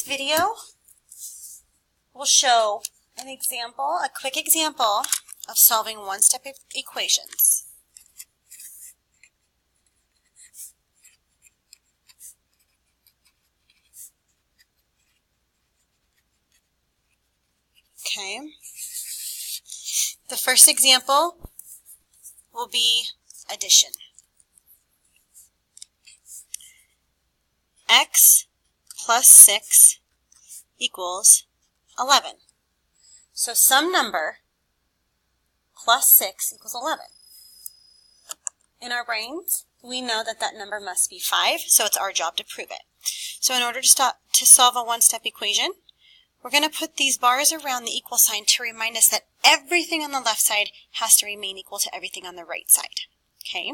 this video will show an example, a quick example of solving one-step equations. Okay. The first example will be addition. X plus 6 equals 11. So some number plus 6 equals 11. In our brains, we know that that number must be 5, so it's our job to prove it. So in order to solve a one-step equation, we're going to put these bars around the equal sign to remind us that everything on the left side has to remain equal to everything on the right side. Okay?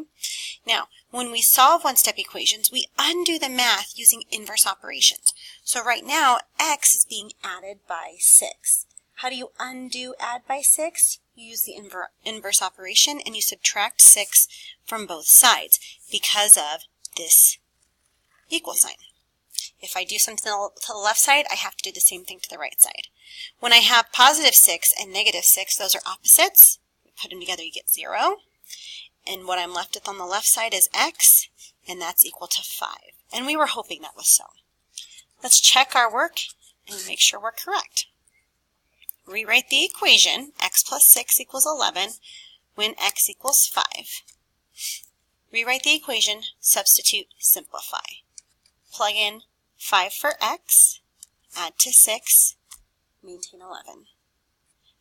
Now, when we solve one-step equations, we undo the math using inverse operations. So right now, x is being added by 6. How do you undo add by 6? You use the inverse operation and you subtract 6 from both sides because of this equal sign. If I do something to the left side, I have to do the same thing to the right side. When I have positive 6 and negative 6, those are opposites. You put them together, you get 0. And what I'm left with on the left side is x, and that's equal to 5. And we were hoping that was so. Let's check our work and make sure we're correct. Rewrite the equation, x plus 6 equals 11, when x equals 5. Rewrite the equation, substitute, simplify. Plug in 5 for x, add to 6, maintain 11.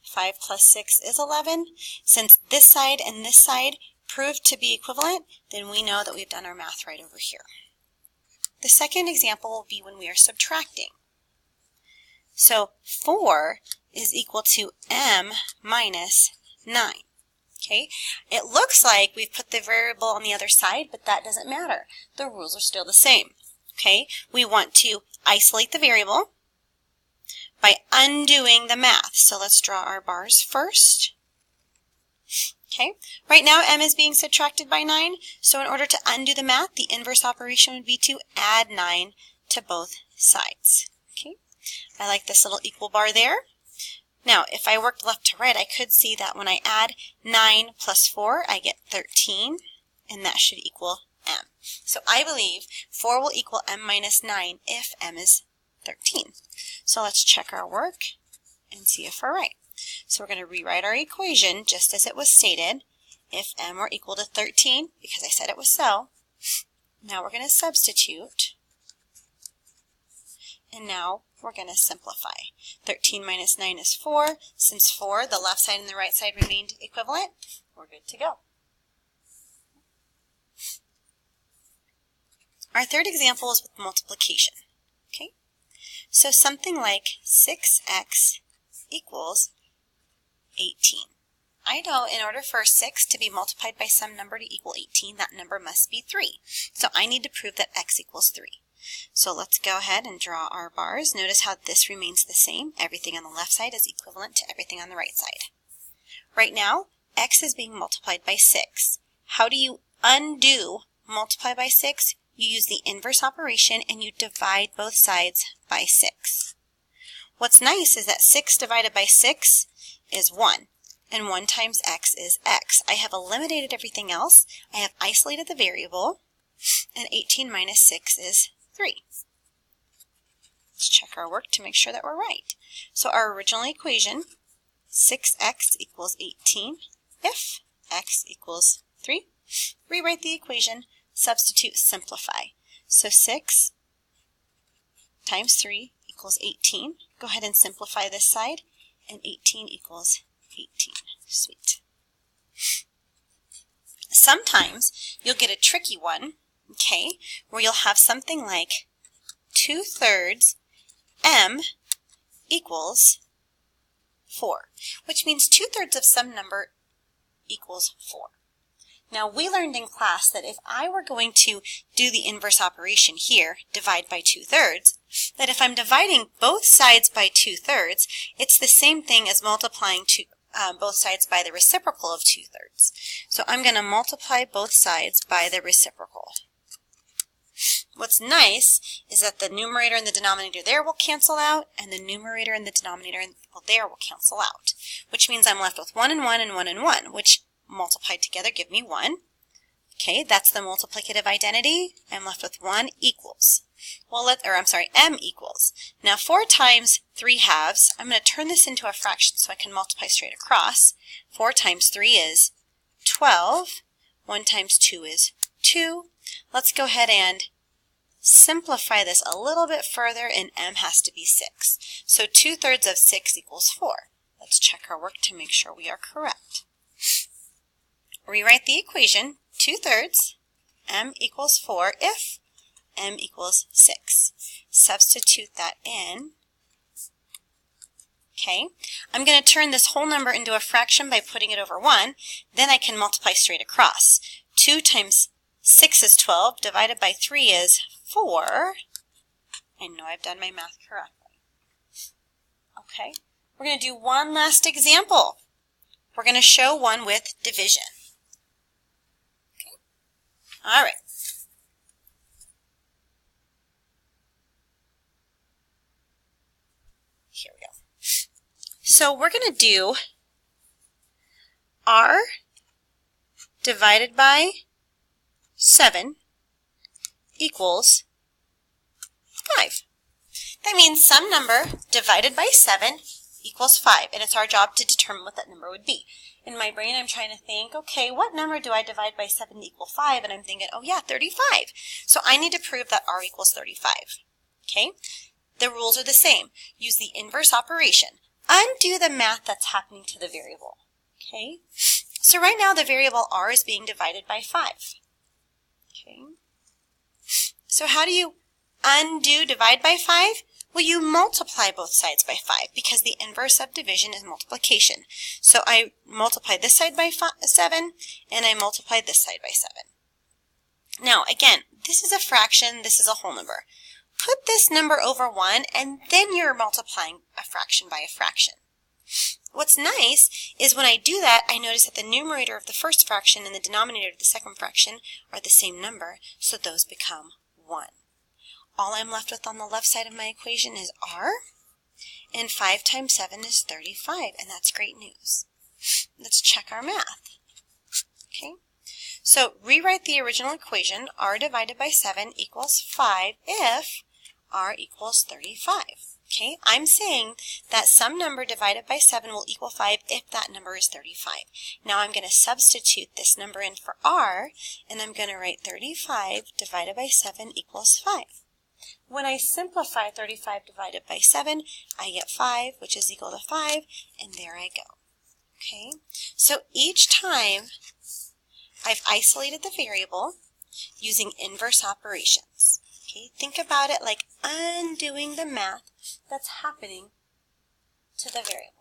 5 plus 6 is 11. Since this side and this side proved to be equivalent, then we know that we've done our math right over here. The second example will be when we are subtracting. So 4 is equal to m minus 9. Okay? It looks like we've put the variable on the other side, but that doesn't matter. The rules are still the same. Okay? We want to isolate the variable by undoing the math. So let's draw our bars first. Okay? Right now m is being subtracted by 9, so in order to undo the math, the inverse operation would be to add 9 to both sides. Okay? I like this little equal bar there. Now, if I worked left to right, I could see that when I add 9 plus 4, I get 13, and that should equal m. So I believe 4 will equal m minus 9 if m is 13. So let's check our work and see if we're right. So we're going to rewrite our equation just as it was stated. If m were equal to 13, because I said it was so, now we're going to substitute. And now we're going to simplify. 13 minus 9 is 4. Since 4, the left side and the right side remained equivalent, we're good to go. Our third example is with multiplication. Okay? So something like 6x equals 18. I know in order for 6 to be multiplied by some number to equal 18, that number must be 3. So I need to prove that x equals 3. So let's go ahead and draw our bars. Notice how this remains the same. Everything on the left side is equivalent to everything on the right side. Right now, x is being multiplied by 6. How do you undo multiply by 6? You use the inverse operation and you divide both sides by 6. What's nice is that 6 divided by 6 is 1, and 1 times x is x. I have eliminated everything else. I have isolated the variable, and 18 minus 6 is 3. Let's check our work to make sure that we're right. So our original equation, 6x equals 18 if x equals 3. Rewrite the equation, substitute, simplify. So 6 times 3 equals 18. Go ahead and simplify this side, and 18 equals 18. Sweet. Sometimes you'll get a tricky one, okay, where you'll have something like 2/3 m equals 4, which means 2/3 of some number equals 4. Now, we learned in class that if I were going to do the inverse operation here, divide by 2/3, that if I'm dividing both sides by 2/3, it's the same thing as multiplying both sides by the reciprocal of 2/3. So I'm going to multiply both sides by the reciprocal. What's nice is that the numerator and the denominator there will cancel out, and the numerator and the denominator there will cancel out, which means I'm left with 1 and 1 and 1 and 1, which multiplied together give me 1. Okay, that's the multiplicative identity. I'm left with 1 equals. Well, m equals. Now 4 times 3 halves, I'm going to turn this into a fraction so I can multiply straight across. 4 times 3 is 12. 1 times 2 is 2. Let's go ahead and simplify this a little bit further, and m has to be 6. So 2/3 of 6 equals 4. Let's check our work to make sure we are correct. Rewrite the equation, 2/3, m equals 4 if m equals 6. Substitute that in. Okay, I'm going to turn this whole number into a fraction by putting it over 1. Then I can multiply straight across. 2 times 6 is 12, divided by 3 is 4. I know I've done my math correctly. Okay, we're going to do one last example. We're going to show one with division. Okay, all right. Here we go. So we're going to do r divided by 7 equals 5. That means some number divided by 7 equals 5, and it's our job to determine what that number would be. In my brain, I'm trying to think, okay, what number do I divide by 7 to equal 5? And I'm thinking, oh yeah, 35. So I need to prove that r equals 35. Okay? The rules are the same. Use the inverse operation. Undo the math that's happening to the variable. Okay? So right now the variable r is being divided by 5. Okay? So how do you undo divide by 5? Well, you multiply both sides by 5 because the inverse of division is multiplication. So I multiply this side by 7 and I multiply this side by 7. Now again, this is a fraction, this is a whole number. Put this number over 1 and then you're multiplying a fraction by a fraction. What's nice is when I do that, I notice that the numerator of the first fraction and the denominator of the second fraction are the same number, so those become 1. All I'm left with on the left side of my equation is r, and 5 times 7 is 35, and that's great news. Let's check our math. Okay, so rewrite the original equation, r divided by 7 equals 5 if r equals 35. Okay, I'm saying that some number divided by 7 will equal 5 if that number is 35. Now I'm going to substitute this number in for r, and I'm going to write 35 divided by 7 equals 5. When I simplify 35 divided by 7, I get 5, which is equal to 5, and there I go. Okay, so each time I've isolated the variable using inverse operations. Okay, think about it like undoing the math that's happening to the variable.